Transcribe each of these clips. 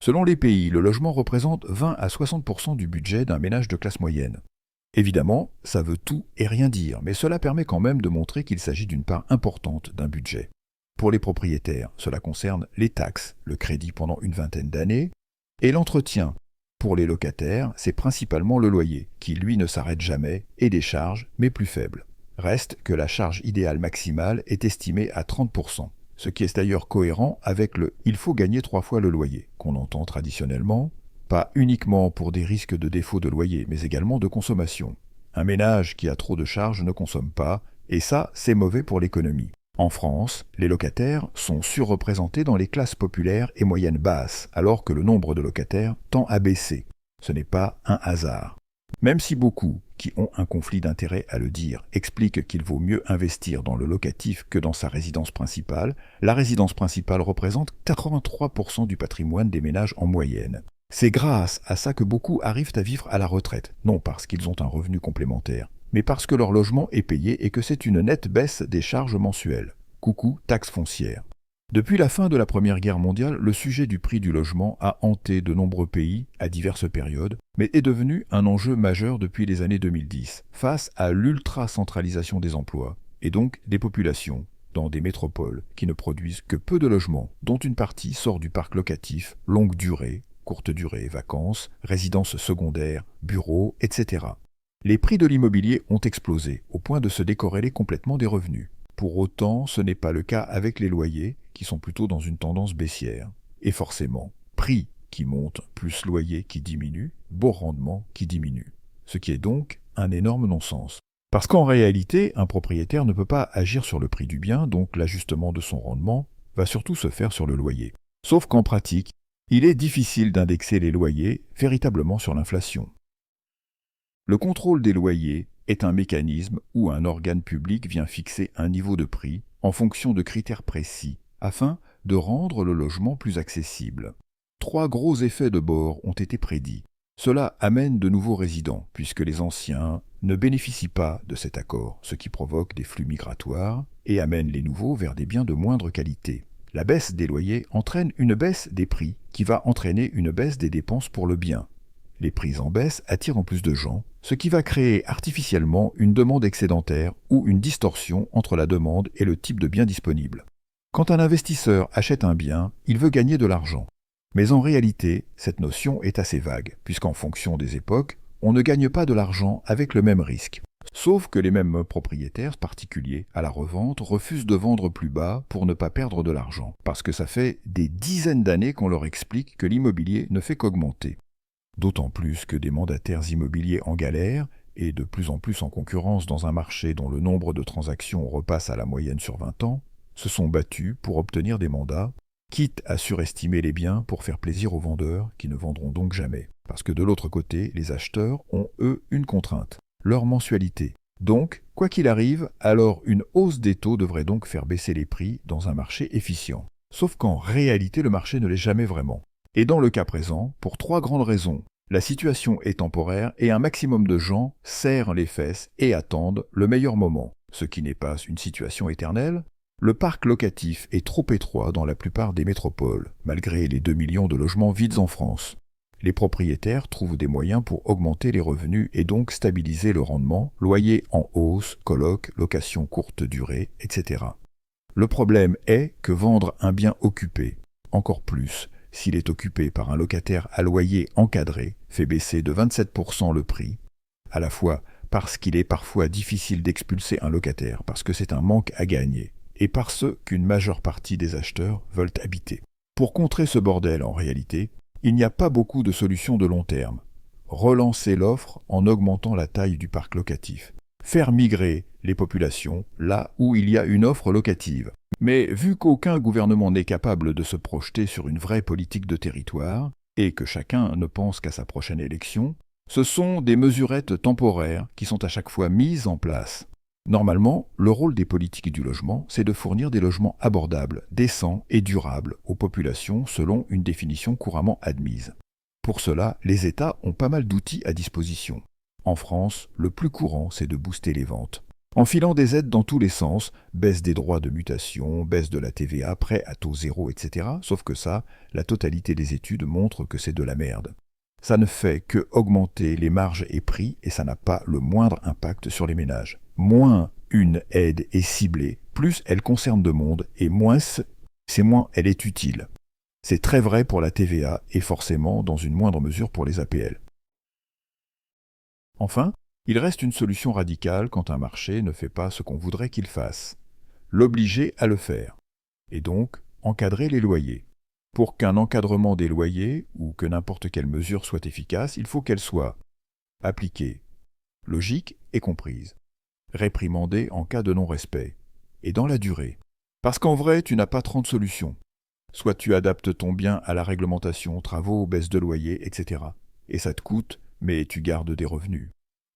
Selon les pays, le logement représente 20 à 60% du budget d'un ménage de classe moyenne. Évidemment, ça veut tout et rien dire, mais cela permet quand même de montrer qu'il s'agit d'une part importante d'un budget. Pour les propriétaires, cela concerne les taxes, le crédit pendant une vingtaine d'années, et l'entretien. Pour les locataires, c'est principalement le loyer, qui lui ne s'arrête jamais, et des charges, mais plus faibles. Reste que la charge idéale maximale est estimée à 30%, ce qui est d'ailleurs cohérent avec le « il faut gagner 3 fois le loyer » qu'on entend traditionnellement, pas uniquement pour des risques de défaut de loyer, mais également de consommation. Un ménage qui a trop de charges ne consomme pas, et ça, c'est mauvais pour l'économie. En France, les locataires sont surreprésentés dans les classes populaires et moyennes basses, alors que le nombre de locataires tend à baisser. Ce n'est pas un hasard. Même si beaucoup, qui ont un conflit d'intérêts à le dire, expliquent qu'il vaut mieux investir dans le locatif que dans sa résidence principale, la résidence principale représente 83% du patrimoine des ménages en moyenne. C'est grâce à ça que beaucoup arrivent à vivre à la retraite, non parce qu'ils ont un revenu complémentaire, mais parce que leur logement est payé et que c'est une nette baisse des charges mensuelles. Coucou, taxe foncière. Depuis la fin de la Première Guerre mondiale, le sujet du prix du logement a hanté de nombreux pays à diverses périodes, mais est devenu un enjeu majeur depuis les années 2010, face à l'ultra-centralisation des emplois, et donc des populations, dans des métropoles qui ne produisent que peu de logements, dont une partie sort du parc locatif, longue durée, courte durée, vacances, résidences secondaires, bureaux, etc. Les prix de l'immobilier ont explosé, au point de se décorréler complètement des revenus. Pour autant, ce n'est pas le cas avec les loyers, qui sont plutôt dans une tendance baissière. Et forcément, prix qui monte plus loyer qui diminue, beau rendement qui diminue. Ce qui est donc un énorme non-sens. Parce qu'en réalité, un propriétaire ne peut pas agir sur le prix du bien, donc l'ajustement de son rendement va surtout se faire sur le loyer. Sauf qu'en pratique, il est difficile d'indexer les loyers véritablement sur l'inflation. Le contrôle des loyers est un mécanisme où un organe public vient fixer un niveau de prix en fonction de critères précis, afin de rendre le logement plus accessible. 3 gros effets de bord ont été prédits. Cela amène de nouveaux résidents, puisque les anciens ne bénéficient pas de cet accord, ce qui provoque des flux migratoires, et amène les nouveaux vers des biens de moindre qualité. La baisse des loyers entraîne une baisse des prix, qui va entraîner une baisse des dépenses pour le bien. Les prix en baisse attirent en plus de gens, ce qui va créer artificiellement une demande excédentaire ou une distorsion entre la demande et le type de bien disponible. Quand un investisseur achète un bien, il veut gagner de l'argent. Mais en réalité, cette notion est assez vague, puisqu'en fonction des époques, on ne gagne pas de l'argent avec le même risque. Sauf que les mêmes propriétaires particuliers, à la revente, refusent de vendre plus bas pour ne pas perdre de l'argent, parce que ça fait des dizaines d'années qu'on leur explique que l'immobilier ne fait qu'augmenter. D'autant plus que des mandataires immobiliers en galère, et de plus en plus en concurrence dans un marché dont le nombre de transactions repasse à la moyenne sur 20 ans, se sont battus pour obtenir des mandats, quitte à surestimer les biens pour faire plaisir aux vendeurs qui ne vendront donc jamais. Parce que de l'autre côté, les acheteurs ont eux une contrainte, leur mensualité. Donc, quoi qu'il arrive, alors une hausse des taux devrait donc faire baisser les prix dans un marché efficient. Sauf qu'en réalité, le marché ne l'est jamais vraiment. Et dans le cas présent, pour 3 grandes raisons. La situation est temporaire et un maximum de gens serrent les fesses et attendent le meilleur moment, ce qui n'est pas une situation éternelle. Le parc locatif est trop étroit dans la plupart des métropoles, malgré les 2 millions de logements vides en France. Les propriétaires trouvent des moyens pour augmenter les revenus et donc stabiliser le rendement, loyer en hausse, coloc, location courte durée, etc. Le problème est que vendre un bien occupé, encore plus, s'il est occupé par un locataire à loyer encadré, fait baisser de 27% le prix, à la fois parce qu'il est parfois difficile d'expulser un locataire, parce que c'est un manque à gagner, et parce qu'une majeure partie des acheteurs veulent habiter. Pour contrer ce bordel, en réalité, il n'y a pas beaucoup de solutions de long terme. Relancer l'offre en augmentant la taille du parc locatif. Faire migrer les populations là où il y a une offre locative. Mais vu qu'aucun gouvernement n'est capable de se projeter sur une vraie politique de territoire, et que chacun ne pense qu'à sa prochaine élection, ce sont des mesurettes temporaires qui sont à chaque fois mises en place. Normalement, le rôle des politiques du logement, c'est de fournir des logements abordables, décents et durables aux populations selon une définition couramment admise. Pour cela, les États ont pas mal d'outils à disposition. En France, le plus courant, c'est de booster les ventes. En filant des aides dans tous les sens, baisse des droits de mutation, baisse de la TVA, prêt à taux zéro, etc. Sauf que ça, la totalité des études montre que c'est de la merde. Ça ne fait que augmenter les marges et prix et ça n'a pas le moindre impact sur les ménages. Moins une aide est ciblée, plus elle concerne de monde et moins elle est utile. C'est très vrai pour la TVA et forcément dans une moindre mesure pour les APL. Enfin, il reste une solution radicale quand un marché ne fait pas ce qu'on voudrait qu'il fasse. L'obliger à le faire. Et donc, encadrer les loyers. Pour qu'un encadrement des loyers ou que n'importe quelle mesure soit efficace, il faut qu'elle soit appliquée, logique et comprise, réprimandée en cas de non-respect, et dans la durée. Parce qu'en vrai, tu n'as pas 30 solutions. Soit tu adaptes ton bien à la réglementation, travaux, baisse de loyer, etc. Et ça te coûte, mais tu gardes des revenus.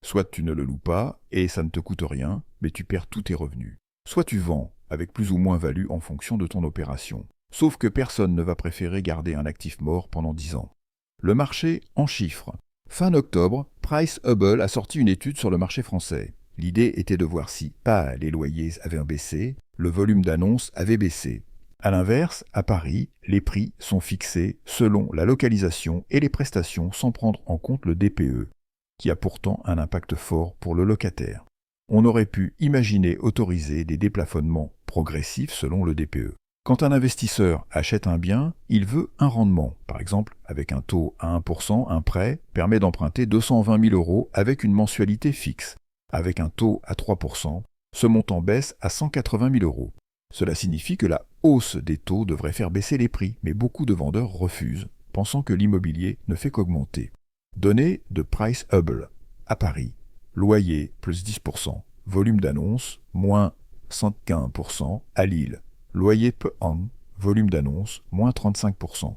Soit tu ne le loues pas, et ça ne te coûte rien, mais tu perds tous tes revenus. Soit tu vends, avec plus ou moins value en fonction de ton opération. Sauf que personne ne va préférer garder un actif mort pendant 10 ans. Le marché en chiffres. Fin octobre, Price Hubble a sorti une étude sur le marché français. L'idée était de voir si, pas les loyers avaient baissé, le volume d'annonces avait baissé. A l'inverse, à Paris, les prix sont fixés selon la localisation et les prestations sans prendre en compte le DPE, qui a pourtant un impact fort pour le locataire. On aurait pu imaginer autoriser des déplafonnements progressifs selon le DPE. Quand un investisseur achète un bien, il veut un rendement. Par exemple, avec un taux à 1%, un prêt permet d'emprunter 220 000 € avec une mensualité fixe. Avec un taux à 3%, ce montant baisse à 180 000 €. Cela signifie que la hausse des taux devrait faire baisser les prix, mais beaucoup de vendeurs refusent, pensant que l'immobilier ne fait qu'augmenter. Données de Price Hubble. À Paris, loyer plus 10%, volume d'annonces moins 115%. À Lille, loyer per an, volume d'annonces, moins 35%.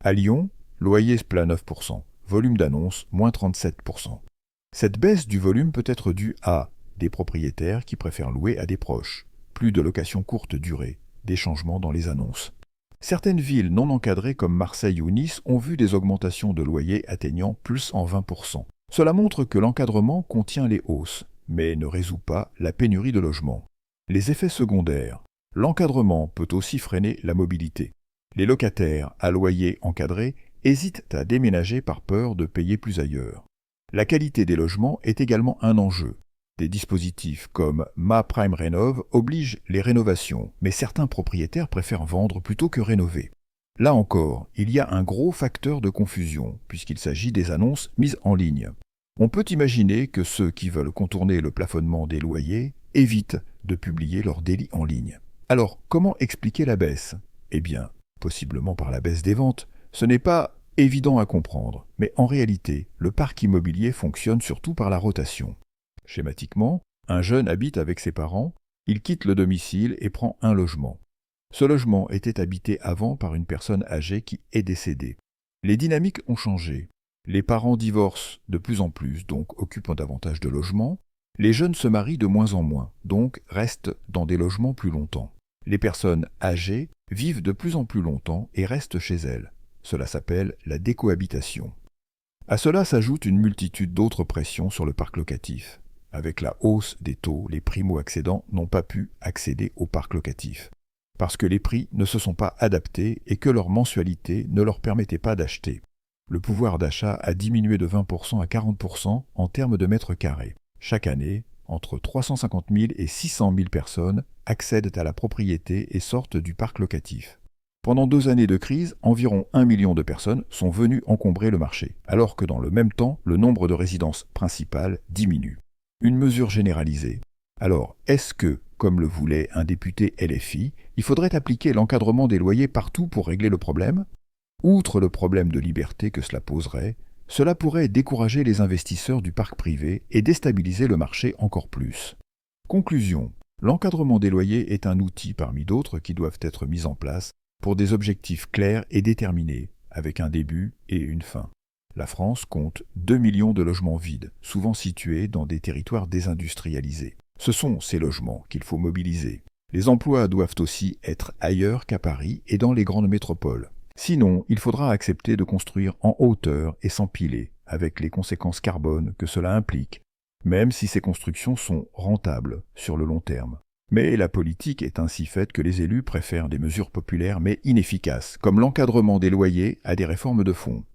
À Lyon, loyer plat 9%, volume d'annonces, moins 37%. Cette baisse du volume peut être due à des propriétaires qui préfèrent louer à des proches, plus de locations courte durée, des changements dans les annonces. Certaines villes non encadrées comme Marseille ou Nice ont vu des augmentations de loyers atteignant plus en 20%. Cela montre que l'encadrement contient les hausses, mais ne résout pas la pénurie de logements. Les effets secondaires. L'encadrement peut aussi freiner la mobilité. Les locataires à loyer encadré hésitent à déménager par peur de payer plus ailleurs. La qualité des logements est également un enjeu. Des dispositifs comme MaPrimeRénov' obligent les rénovations, mais certains propriétaires préfèrent vendre plutôt que rénover. Là encore, il y a un gros facteur de confusion, puisqu'il s'agit des annonces mises en ligne. On peut imaginer que ceux qui veulent contourner le plafonnement des loyers évitent de publier leurs délits en ligne. Alors, comment expliquer la baisse ? Eh bien, possiblement par la baisse des ventes. Ce n'est pas évident à comprendre, mais en réalité, le parc immobilier fonctionne surtout par la rotation. Schématiquement, un jeune habite avec ses parents, il quitte le domicile et prend un logement. Ce logement était habité avant par une personne âgée qui est décédée. Les dynamiques ont changé. Les parents divorcent de plus en plus, donc occupent davantage de logements. Les jeunes se marient de moins en moins, donc restent dans des logements plus longtemps. Les personnes âgées vivent de plus en plus longtemps et restent chez elles. Cela s'appelle la décohabitation. À cela s'ajoute une multitude d'autres pressions sur le parc locatif. Avec la hausse des taux, les primo-accédants n'ont pas pu accéder au parc locatif, parce que les prix ne se sont pas adaptés et que leur mensualité ne leur permettait pas d'acheter. Le pouvoir d'achat a diminué de 20% à 40% en termes de mètres carrés. Chaque année, entre 350 000 et 600 000 personnes accèdent à la propriété et sortent du parc locatif. Pendant 2 années de crise, environ 1 million de personnes sont venues encombrer le marché, alors que dans le même temps, le nombre de résidences principales diminue. Une mesure généralisée. Alors, est-ce que, comme le voulait un député LFI, il faudrait appliquer l'encadrement des loyers partout pour régler le problème ? Outre le problème de liberté que cela poserait, cela pourrait décourager les investisseurs du parc privé et déstabiliser le marché encore plus. Conclusion. L'encadrement des loyers est un outil parmi d'autres qui doivent être mis en place pour des objectifs clairs et déterminés, avec un début et une fin. La France compte 2 millions de logements vides, souvent situés dans des territoires désindustrialisés. Ce sont ces logements qu'il faut mobiliser. Les emplois doivent aussi être ailleurs qu'à Paris et dans les grandes métropoles. Sinon, il faudra accepter de construire en hauteur et s'empiler, avec les conséquences carbone que cela implique. même si ces constructions sont rentables sur le long terme. Mais la politique est ainsi faite que les élus préfèrent des mesures populaires mais inefficaces, comme l'encadrement des loyers à des réformes de fond.